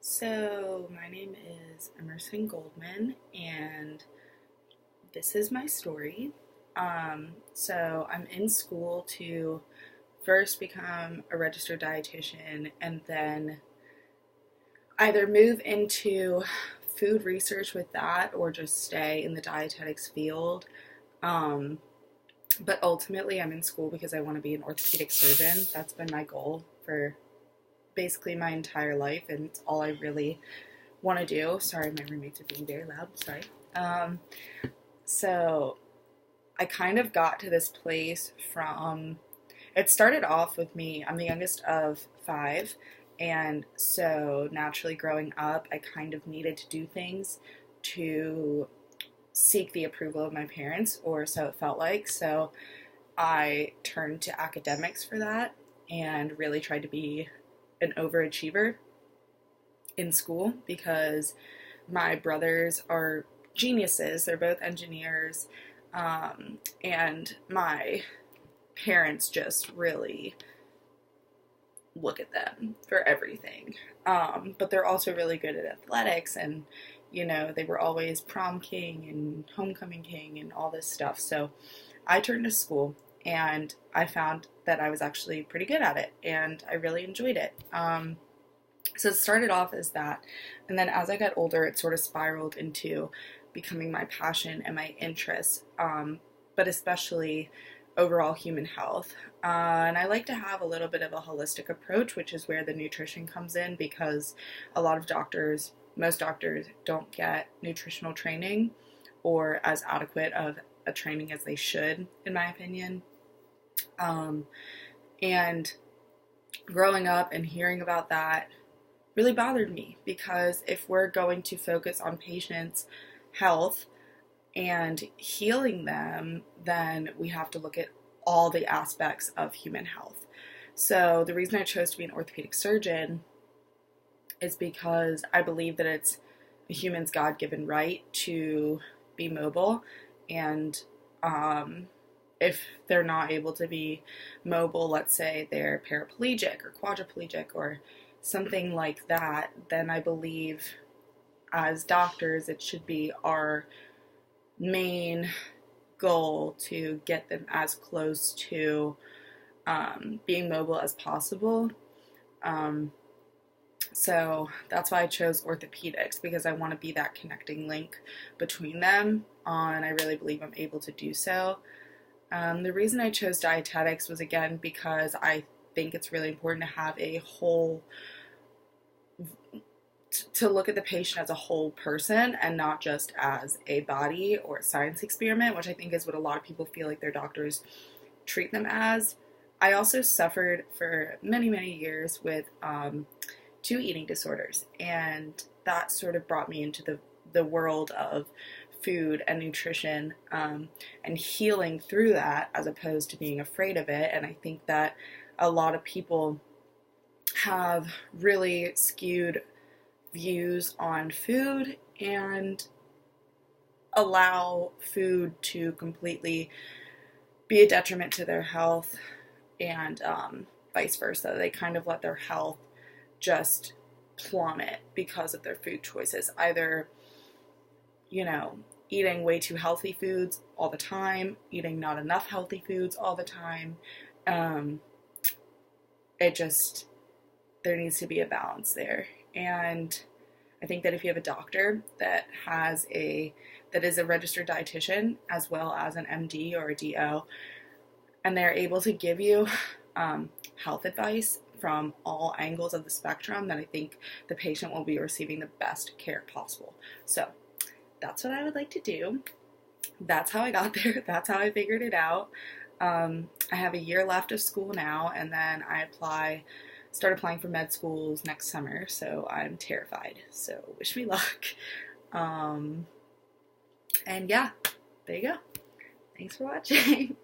So, my name is Emerson Goldman, and this is my story. I'm in school to first become a registered dietitian and then either move into food research with that or just stay in the dietetics field. Um, but ultimately, I'm in school because I want to be an orthopedic surgeon. That's been my goal for basically my entire life, and it's all I really want to do. Sorry, my roommates are being very loud. Sorry. Um, so I kind of got to this place from, it started off with me. I'm the youngest of five. And so naturally growing up, I kind of needed to do things to seek the approval of my parents, or so it felt like. So I turned to academics for that and really tried to be an overachiever in school because my brothers are geniuses. They're both engineers, and my parents just really look at them for everything. But they're also really good at athletics, and they were always prom king and homecoming king and all this stuff. So I turned to school and I found that I was actually pretty good at it and I really enjoyed it. So it started off as that, and then as I got older, it sort of spiraled into becoming my passion and my interest, but especially overall human health. And I like to have a little bit of a holistic approach, which is where the nutrition comes in because a lot of doctors, most doctors, don't get nutritional training or as adequate of a training as they should, in my opinion. And growing up and hearing about that really bothered me because if we're going to focus on patients' health and healing them, then we have to look at all the aspects of human health. So the reason I chose to be an orthopedic surgeon is because I believe that it's a human's God-given right to be mobile, and if they're not able to be mobile, let's say they're paraplegic or quadriplegic or something like that, then I believe as doctors it should be our main goal to get them as close to being mobile as possible. So that's why I chose orthopedics, because I want to be that connecting link between them, and I really believe I'm able to do so. The reason I chose dietetics was, again, because I think it's really important to have a whole, to look at the patient as a whole person and not just as a body or a science experiment, which I think is what a lot of people feel like their doctors treat them as. I also suffered for many, many years with two eating disorders, and that sort of brought me into the world of food and nutrition, and healing through that as opposed to being afraid of it. And I think that a lot of people have really skewed views on food and allow food to completely be a detriment to their health, and vice versa. They kind of let their health just plummet because of their food choices. Either, eating way too healthy foods all the time, eating not enough healthy foods all the time. There needs to be a balance there. And I think that if you have a doctor that is a registered dietitian as well as an MD or a DO, and they're able to give you health advice from all angles of the spectrum, then I think the patient will be receiving the best care possible. So that's what I would like to do. That's how I got there. That's how I figured it out. I have a year left of school now, and then I start applying for med schools next summer, so I'm terrified. So wish me luck. And yeah, there you go. Thanks for watching.